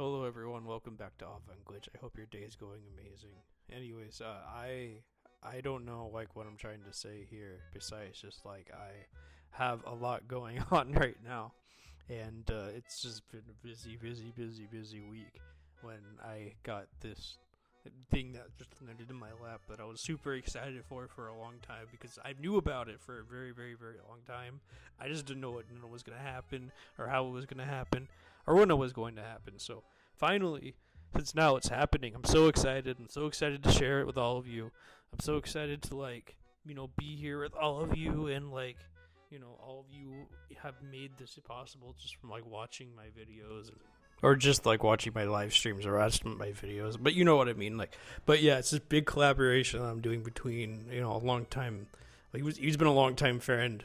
Hello, everyone. Welcome back to aventglitch. I hope your day is going amazing. Anyways, I don't know what I'm trying to say here. Besides, just I have a lot going on right now, and it's just been a busy week. When I got this thing that just landed in my lap that I was super excited for a long time because I knew about it for a very long time. I just didn't know when it was gonna happen or how it was gonna happen or when it was going to happen. So finally, since now it's happening, I'm so excited. I'm so excited to share it with all of you. I'm so excited to be here with all of you and all of you have made this possible just from watching my videos or just watching my live streams or watching my videos. But you know what I mean. But yeah, it's this big collaboration that I'm doing between a long time. He's been a long time friend.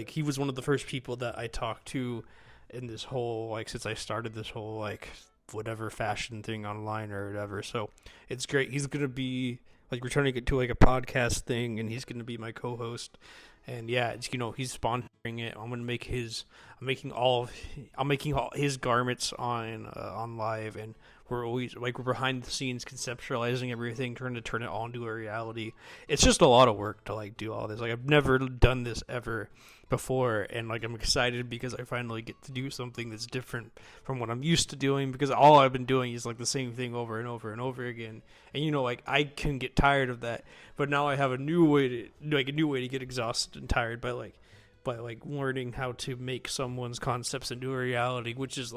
He was one of the first people that I talked to in this whole since I started this whole whatever fashion thing online or whatever. So it's great. He's gonna be returning it to a podcast thing, and he's gonna be my co-host. And yeah, it's, he's sponsoring it. I'm making all his garments on live, and we're behind the scenes conceptualizing everything, trying to turn it all into a reality. It's just a lot of work to do all this. I've never done this ever before, and I'm excited because I finally get to do something that's different from what I'm used to doing, because all I've been doing is the same thing over and over and over again. And I can get tired of that, but now I have a new way to get exhausted and tired by learning how to make someone's concepts into a reality, which is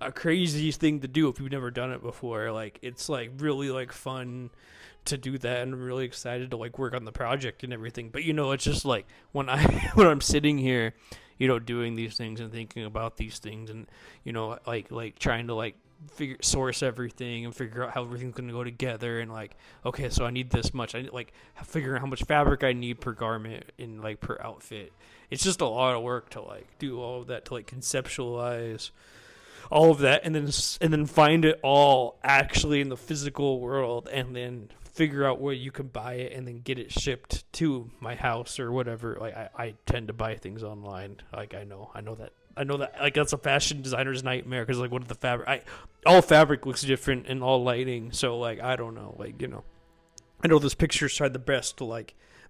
a crazy thing to do if you've never done it before. It's really fun to do that, and I'm really excited to work on the project and everything. But it's just when when I'm sitting here, doing these things and thinking about these things, and trying to source everything and figure out how everything's going to go together, and okay, so I need this much. I need figuring out how much fabric I need per garment and per outfit. It's just a lot of work to do all of that, to conceptualize all of that, and then find it all actually in the physical world, and then figure out where you can buy it and then get it shipped to my house or whatever. I tend to buy things online. I know that that's a fashion designer's nightmare, because what if the fabric, all fabric looks different in all lighting. So I don't know, I know this picture's tried the best to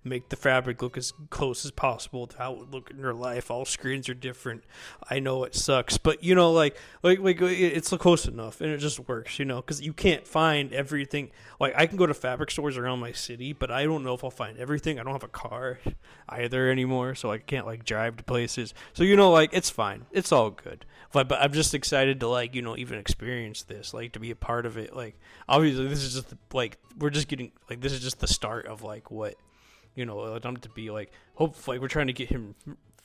make the fabric look as close as possible to how it would look in real life. All screens are different. I know it sucks, but it's close enough, and it just works, because you can't find everything. I can go to fabric stores around my city, but I don't know if I'll find everything. I don't have a car either anymore, so I can't drive to places. So it's fine. It's all good. But I'm just excited to even experience this, to be a part of it. Obviously this is just we're just getting this is just the start of what I'm to be hopefully we're trying to get him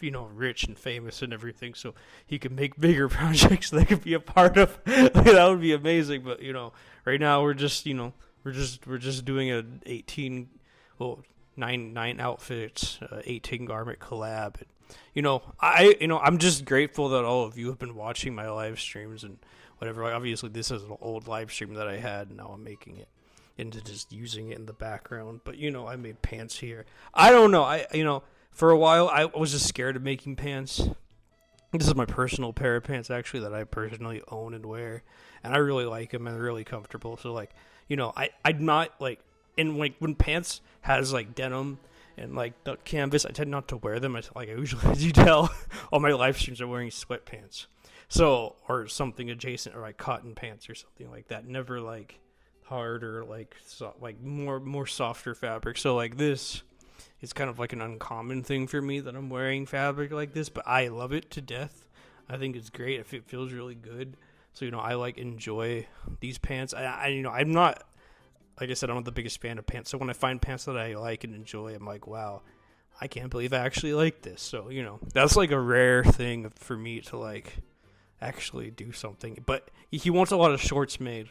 rich and famous and everything, so he can make bigger projects that I could be a part of. That would be amazing. But right now we're just doing nine outfits, 18 garment collab. And, I'm just grateful that all of you have been watching my live streams and whatever. Obviously this is an old live stream that I had, and now I'm making it into just using it in the background. But I made pants here. I don't know. For a while I was just scared of making pants. This is my personal pair of pants, actually, that I personally own and wear, and I really like them, and they're really comfortable. So I'm not and when pants has denim and duck canvas, I tend not to wear them. I usually, as you tell, all my live streams are wearing sweatpants, so, or something adjacent, or cotton pants or something like that. Never hard or more softer fabric. So this is kind of an uncommon thing for me, that I'm wearing fabric like this, but I love it to death. I think it's great if it feels really good. So I enjoy these pants. I'm not, like I said, I'm not the biggest fan of pants. So when I find pants that I like and enjoy, I'm wow, I can't believe I actually like this. So that's a rare thing for me to actually do something. But he wants a lot of shorts made.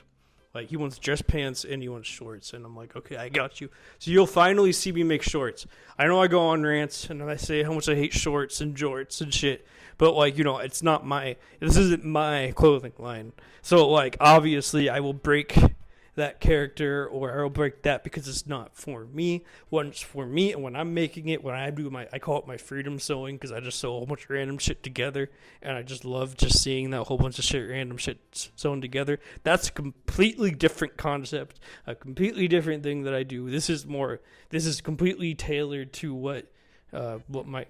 He wants dress pants and he wants shorts. And I'm okay, I got you. So you'll finally see me make shorts. I know I go on rants and I say how much I hate shorts and jorts and shit. But, it's not this isn't my clothing line. So, obviously I will break that character, or I will break that because it's not for me. When it's for me, and when I'm making it, when I do I call it my freedom sewing, because I just sew a whole bunch of random shit together, and I just love just seeing that whole bunch of random shit sewn together. That's a completely different concept, a completely different thing that I do. This is completely tailored to what my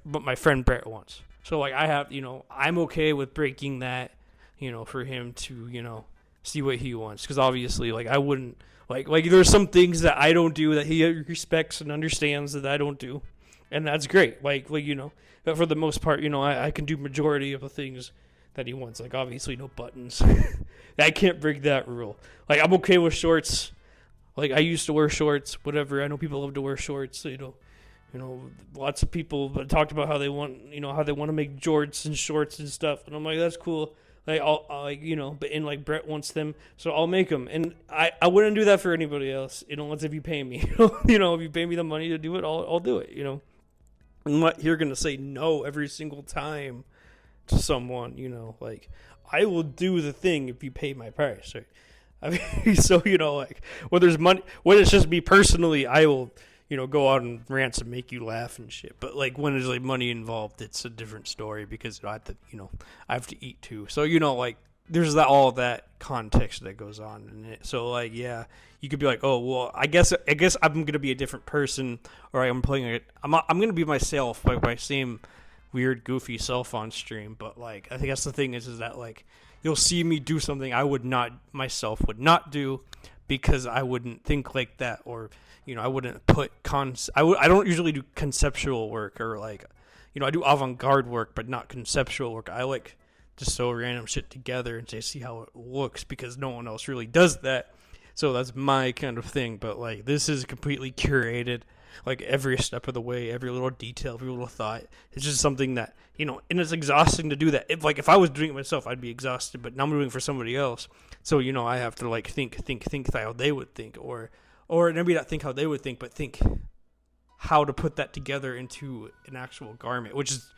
what my friend Brett wants. So like I have, I'm okay with breaking that, for him to, see what he wants, because obviously, like, I wouldn't like there's some things that I don't do that he respects and understands that I don't do, and that's great. Like but for the most part, I can do majority of the things that he wants. Like obviously, no buttons. I can't break that rule. Like I'm okay with shorts. Like I used to wear shorts, whatever. I know people love to wear shorts. Lots of people talked about how they want, how they want to make jorts and shorts and stuff, and I'm like, that's cool. Like but Brett wants them, so I'll make them, and I wouldn't do that for anybody else, unless if you pay me, if you pay me the money to do it, I'll do it, I'm not here gonna say no every single time to someone, like I will do the thing if you pay my price, right? I mean, so when there's money, when it's just me personally, I will. Go out and rants and make you laugh and shit. But like when there's like money involved, it's a different story, because I have to eat too. So there's all that context that goes on in it. So like yeah, you could be like, oh well, I guess I'm gonna be a different person, or I'm playing it. I'm gonna be myself, like my same weird goofy self on stream. But like I think that's the thing is that like you'll see me do something I would not do, because I wouldn't think like that, or I wouldn't put I don't usually do conceptual work, or like I do avant-garde work, but not conceptual work. I like to sew random shit together and see how it looks, because no one else really does that. So that's my kind of thing. But like this is completely curated, like every step of the way, every little detail, every little thought. It's just something that and it's exhausting to do that. If I was doing it myself, I'd be exhausted. But now I'm doing it for somebody else, so I have to like think how they would think, or maybe not think how they would think, but think how to put that together into an actual garment, which is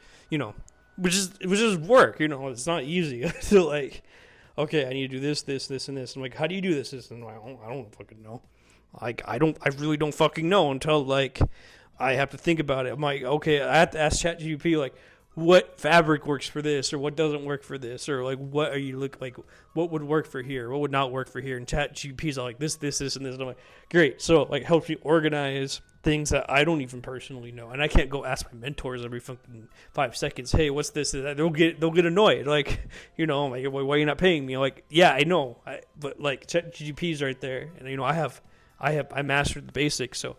which is work. It's not easy. So like, okay, I need to do this, and this. I'm like, how do you do this? And I don't fucking know. Like, I really don't fucking know until like I have to think about it. I'm like, okay, I have to ask ChatGPT like, what fabric works for this, or what doesn't work for this, or like what are you like what would work for here, what would not work for here, and ChatGPT's all like this, and this, and I'm like, great. So like helps me organize things that I don't even personally know, and I can't go ask my mentors every fucking 5 seconds, hey, what's this and that. They'll get annoyed, like I'm like, why are you not paying me? I'm like, yeah, I know, but like ChatGPT's right there, and I mastered the basics, so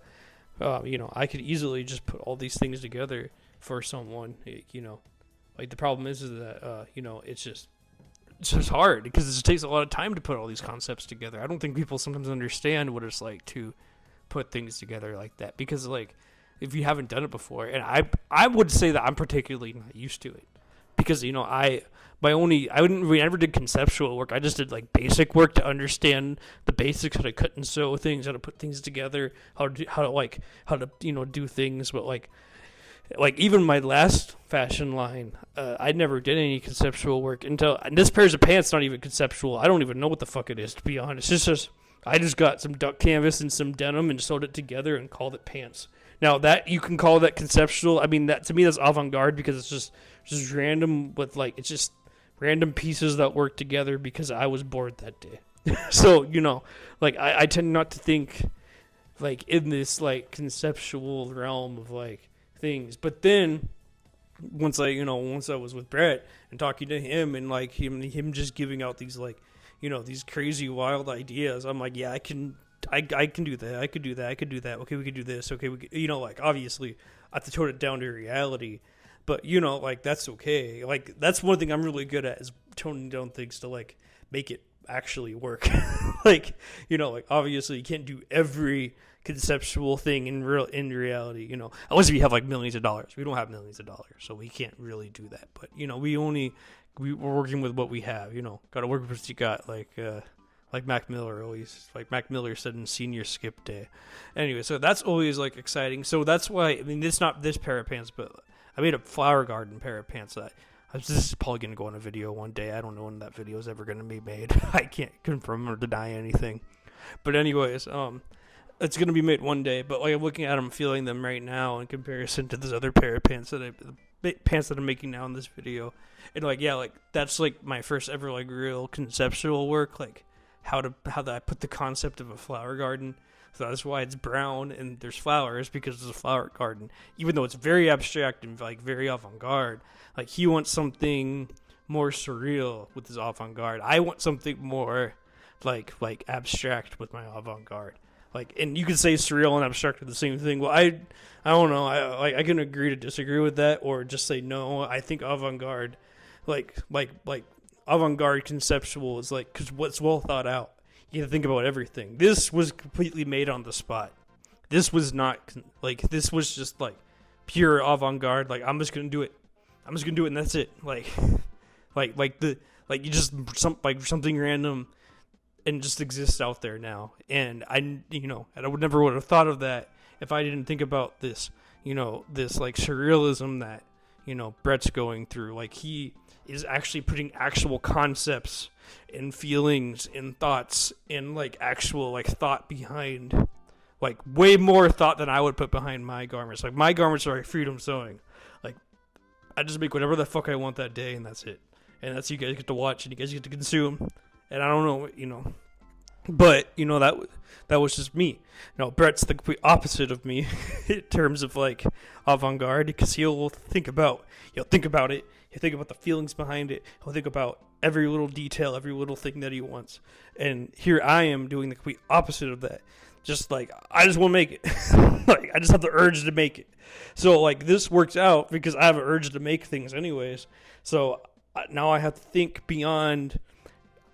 I could easily just put all these things together for someone. Like the problem is that it's just hard, because it just takes a lot of time to put all these concepts together. I don't think people sometimes understand what it's like to put things together like that, because like if you haven't done it before, and I would say that I'm particularly not used to it, because I never did conceptual work. I just did like basic work to understand the basics, how to cut and sew things, how to put things together, how to do things. But like even my last fashion line, I never did any conceptual work until, and this pair of pants not even conceptual. I don't even know what the fuck it is, to be honest. It's just I just got some duck canvas and some denim and sewed it together and called it pants. Now that you can call that conceptual. I mean, that to me that's avant-garde, because it's just random, with like it's just random pieces that work together because I was bored that day. So like I tend not to think like in this like conceptual realm of like things. But then once I was with Brett and talking to him, and like him just giving out these like these crazy wild ideas, I'm like, yeah, I can do that. I could do that. Okay, we could do this. Okay, we could, like obviously I have to tone it down to reality, but like that's okay. Like that's one thing I'm really good at, is toning down things to like make it actually work. like like obviously you can't do every conceptual thing in reality, unless we have like millions of dollars. We don't have millions of dollars, so we can't really do that. But we're working with what we have. Got to work with what you got. Like Mac Miller always, like Mac Miller said in senior skip day. Anyway, so that's always like exciting. So that's why, I mean, it's not this pair of pants, but I made a flower garden pair of pants that This is probably gonna go on a video one day. I don't know when that video is ever gonna be made. I can't confirm or deny anything. But anyways, it's gonna be made one day. But like I'm looking at them, feeling them right now in comparison to this other pair of pants that I'm making now in this video, and like yeah, like that's like my first ever like real conceptual work, like how that I put the concept of a flower garden. So that's why it's brown and there's flowers, because it's a flower garden. Even though it's very abstract and like very avant-garde, like he wants something more surreal with his avant-garde. I want something more like abstract with my avant-garde. Like, and you could say surreal and abstract are the same thing. Well, I don't know. I can agree to disagree with that, or just say no. I think avant-garde, like avant-garde conceptual is like, because what's well thought out. You have to think about everything. This was completely made on the spot. This was not like, this was just like pure avant-garde. Like I'm just gonna do it, and that's it. Like you just something random and just exists out there now. And I would never have thought of that if I didn't think about this. This like surrealism that Brett's going through. Like he is actually putting actual concepts and feelings and thoughts and like actual like thought behind, like way more thought than I would put behind my garments. Like my garments are like freedom sewing. Like I just make whatever the fuck I want that day, and that's it. And that's, you guys get to watch and you guys get to consume. And I don't know, but that was just me. Brett's the complete opposite of me in terms of like avant-garde, because he'll think about it. He'll think about the feelings behind it. He'll think about every little detail, every little thing that he wants. And here I am doing the complete opposite of that. Just like, I just want to make it. Like, I just have the urge to make it. So like this works out because I have an urge to make things anyways. So now I have to think beyond.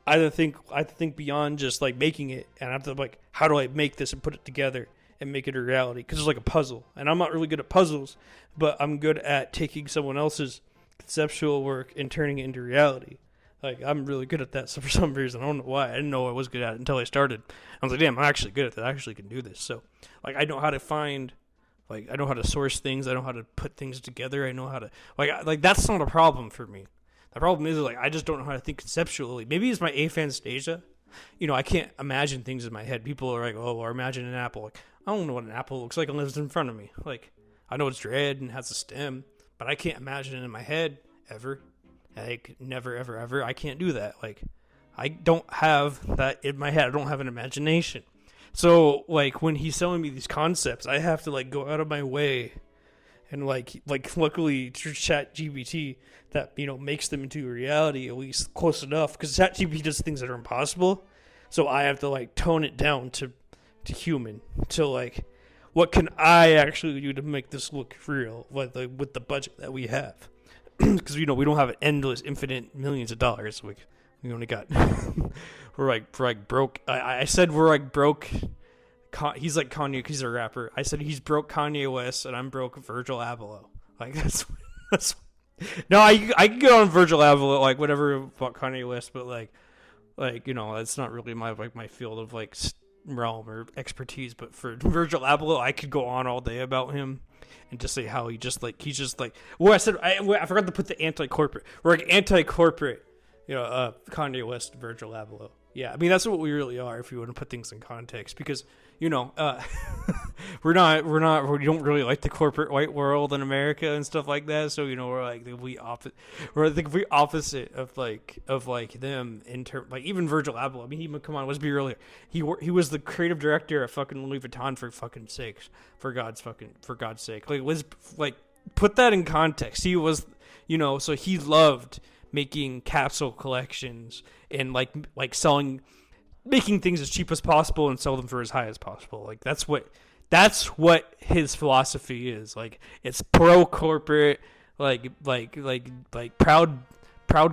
I have to think beyond just like making it, and I have to like, how do I make this and put it together and make it a reality? Because it's like a puzzle, and I'm not really good at puzzles, but I'm good at taking someone else's conceptual work and turning it into reality. Like I'm really good at that. So for some reason, I don't know why. I didn't know I was good at it until I started. I was like, damn, I'm actually good at that. I actually can do this. So like I know how to find. Like I know how to source things. I know how to put things together. I know how to like that's not a problem for me. The problem is, like, I just don't know how to think conceptually. Maybe it's my aphantasia. I can't imagine things in my head. People are like, oh, or imagine an apple. Like, I don't know what an apple looks like unless it's in front of me. Like, I know it's red and has a stem, but I can't imagine it in my head ever. Like, never, ever, ever. I can't do that. Like, I don't have that in my head. I don't have an imagination. So, like, when he's telling me these concepts, I have to, like, go out of my way. And like luckily through ChatGPT that makes them into reality, at least close enough, because ChatGPT does things that are impossible. So I have to like tone it down to human, to like what can I actually do to make this look real with the budget that we have, because we don't have an endless, infinite millions of dollars. We only got we're like broke. I said we're like broke. He's like Kanye, he's a rapper. I said he's broke Kanye West, and I'm broke Virgil Abloh. Like that's no, I can get on Virgil Abloh, like whatever about Kanye West, but like that's not really my field of like realm or expertise. But for Virgil Abloh, I could go on all day about him and just say how he's just like well, I forgot to put the anti-corporate. We're like anti-corporate, Kanye West, Virgil Abloh. Yeah, I mean that's what we really are if you want to put things in context, because we don't really like the corporate white world in America and stuff like that. So we're like the opposite of them in term, like even Virgil Abloh. I mean, let's be real here. He was the creative director of fucking Louis Vuitton for God's sake. Like let's like put that in context. He was so he loved making capsule collections and like making things as cheap as possible and sell them for as high as possible. Like that's what his philosophy is. Like it's pro corporate, like proud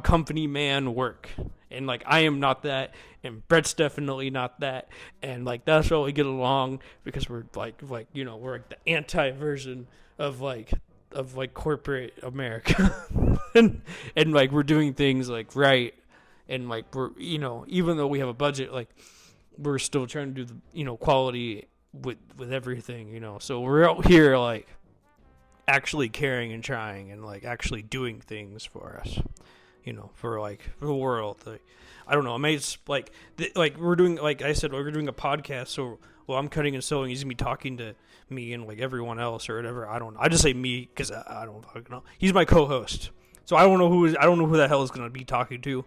company man work. And like I am not that, and Brett's definitely not that, and like that's why we get along, because we're we're like the anti version of corporate America. and like we're doing things like right, and like we're even though we have a budget, like we're still trying to do the quality with everything, so we're out here like actually caring and trying and like actually doing things for us, for like the world. Like, I don't know. I mean, it's like we're doing, like I said, we're doing a podcast. So while I'm cutting and sewing, he's gonna be talking to me and like everyone else or whatever. I don't know. I just say me because I don't fucking know. He's my co-host, so I don't know who the hell is gonna be talking to.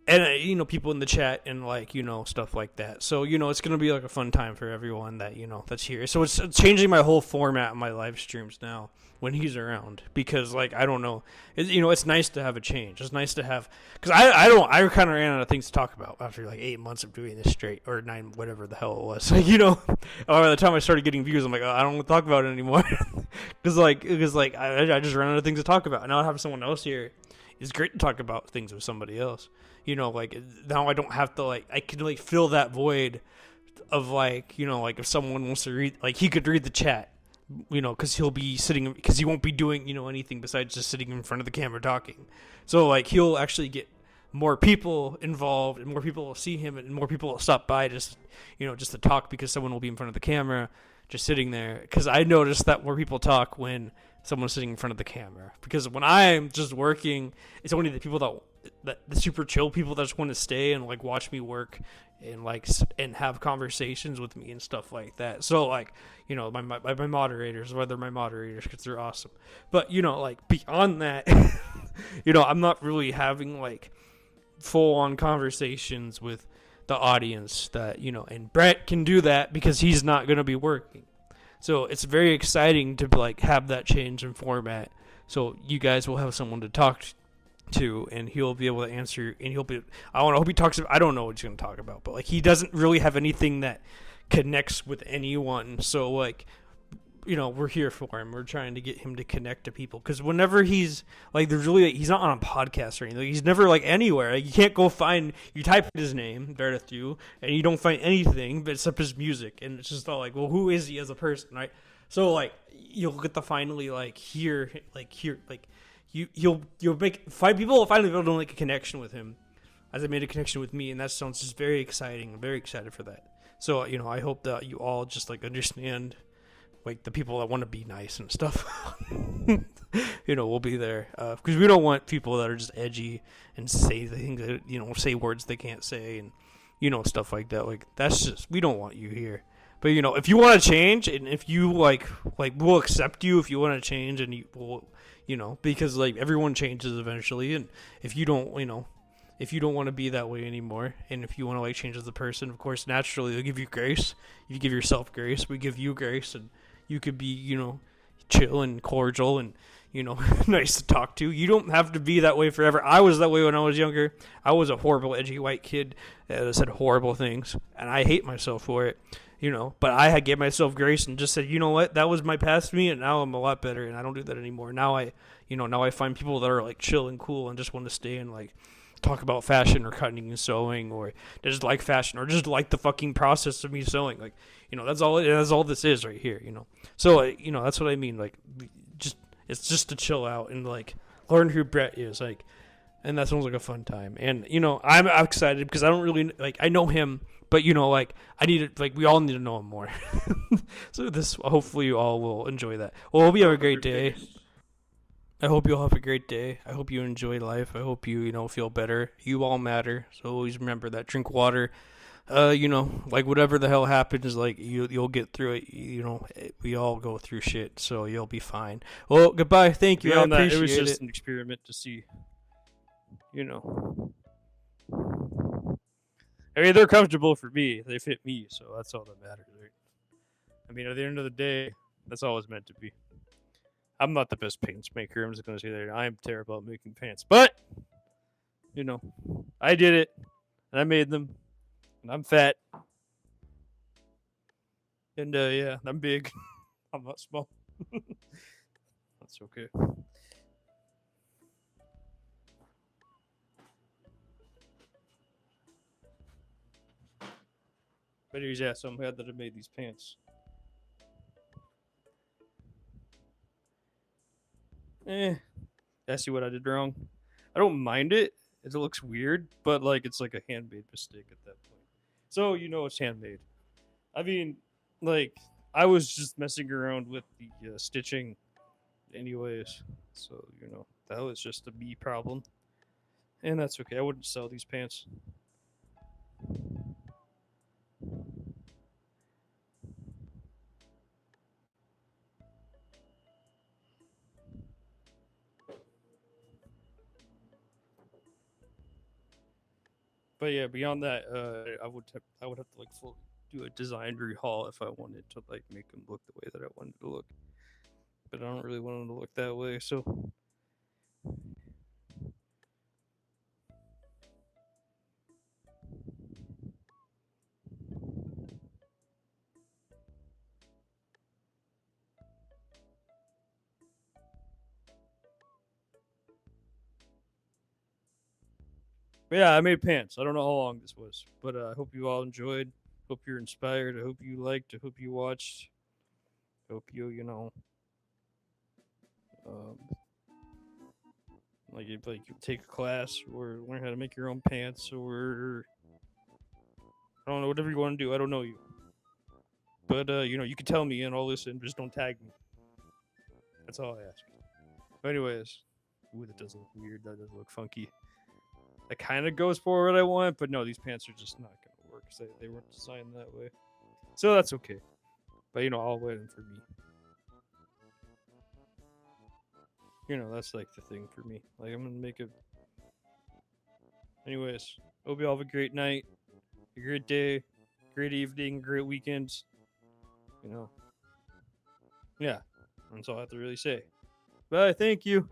And people in the chat and like stuff like that. So it's gonna be like a fun time for everyone that that's here. So it's changing my whole format of my live streams now when he's around, because like I don't know, it's nice to have a change. It's nice to have, because I kind of ran out of things to talk about after like 8 months of doing this straight, or 9, whatever the hell it was. Like by the time I started getting views, I'm like, oh, I don't want to talk about it anymore, because I just ran out of things to talk about. And now I have someone else here. It's great to talk about things with somebody else. Like now I don't have to I can like fill that void of like if someone wants to read, like he could read the chat, because he'll be sitting, because he won't be doing anything besides just sitting in front of the camera talking. So like he'll actually get more people involved, and more people will see him, and more people will stop by just to talk, because someone will be in front of the camera just sitting there. Because I noticed that more people talk when someone's sitting in front of the camera, because when I'm just working, it's only the people that the super chill people that just want to stay and like watch me work and like and have conversations with me and stuff like that. So like my moderators, whether my moderators, because they're awesome, but like beyond that, I'm not really having like full on conversations with the audience that and Brett can do that because he's not going to be working. So it's very exciting to like have that change in format. So you guys will have someone to talk to, and he'll be able to answer, and I hope he talks about, I don't know what he's going to talk about, but like he doesn't really have anything that connects with anyone. So like, we're here for him. We're trying to get him to connect to people, because whenever he's like, there's really he's not on a podcast or anything. He's never like anywhere. Like, you can't go find, you type his name, Vertithu, and you don't find anything but except his music, and it's just all like, well, who is he as a person, right? So like you'll get to finally like hear you'll find people will finally be able to make a connection with him, as I made a connection with me, and that sounds just very exciting. I'm very excited for that. So I hope that you all just like understand, like the people that want to be nice and stuff, we'll be there, because we don't want people that are just edgy and say things that, say words they can't say, and stuff like that. Like that's just, we don't want you here. But if you want to change, and if you like we'll accept you if you want to change, and you will, because like everyone changes eventually, and if you don't want to be that way anymore, and if you want to like change as a person, of course naturally they'll give you grace. You give yourself grace, we give you grace, and you could be chill and cordial and nice to talk to. You don't have to be that way forever. I was that way when I was younger. I was a horrible edgy white kid that said horrible things, and I hate myself for it. But I had gave myself grace and just said, you know what, that was my past me, and now I'm a lot better, and I don't do that anymore. Now I find people that are like chill and cool and just want to stay and like talk about fashion or cutting and sewing, or just like fashion, or just like the fucking process of me sewing. Like, that's all this is right here, So, that's what I mean. Like, it's just to chill out and like learn who Brett is, like, and that sounds like a fun time. And, I'm excited because I don't really like, I know him, but like I need to, like, we all need to know him more. So hopefully you all will enjoy that. Well, hope you have a great day. I hope you all have a great day. I hope you enjoy life. I hope you, feel better. You all matter. So always remember that. Drink water. Like whatever the hell happens, like you'll get through it. We all go through shit, so you'll be fine. Well, goodbye. Thank you. I appreciate it. It was just an experiment to see. I mean, they're comfortable for me. They fit me, so that's all that matters, right? I mean, at the end of the day, that's all it's meant to be. I'm not the best pants maker. I'm just going to say that. I am terrible at making pants. But, I did it. And I made them. And I'm fat. And, yeah, I'm big. I'm not small. That's okay. But anyways, yeah, so I'm glad that I made these pants. I see what I did wrong. I don't mind it. It looks weird, but like it's like a handmade mistake at that point. So it's handmade. I mean, like I was just messing around with the stitching anyways, so that was just a me problem, and that's okay. I wouldn't sell these pants. But yeah, beyond that, I would have to like fully do a design rehaul if I wanted to like make them look the way that I wanted to look. But I don't really want them to look that way. So but yeah, I made pants. I don't know how long this was, but I hope you all enjoyed. Hope you're inspired. I hope you liked. I hope you watched. Hope you um, like you take a class or learn how to make your own pants or I don't know whatever you want to do. I don't know you, but you can tell me and I'll listen. Just don't tag me. That's all I ask. But anyways, ooh, that does look weird. That does look funky. That kind of goes for what I want, but no, these pants are just not gonna work. They weren't designed that way, so that's okay. But I'll wear them for me. That's like the thing for me. Like I'm gonna make a. Anyways, hope you all have a great night, a great day, great evening, great weekends. Yeah, that's all I have to really say. Bye. Thank you.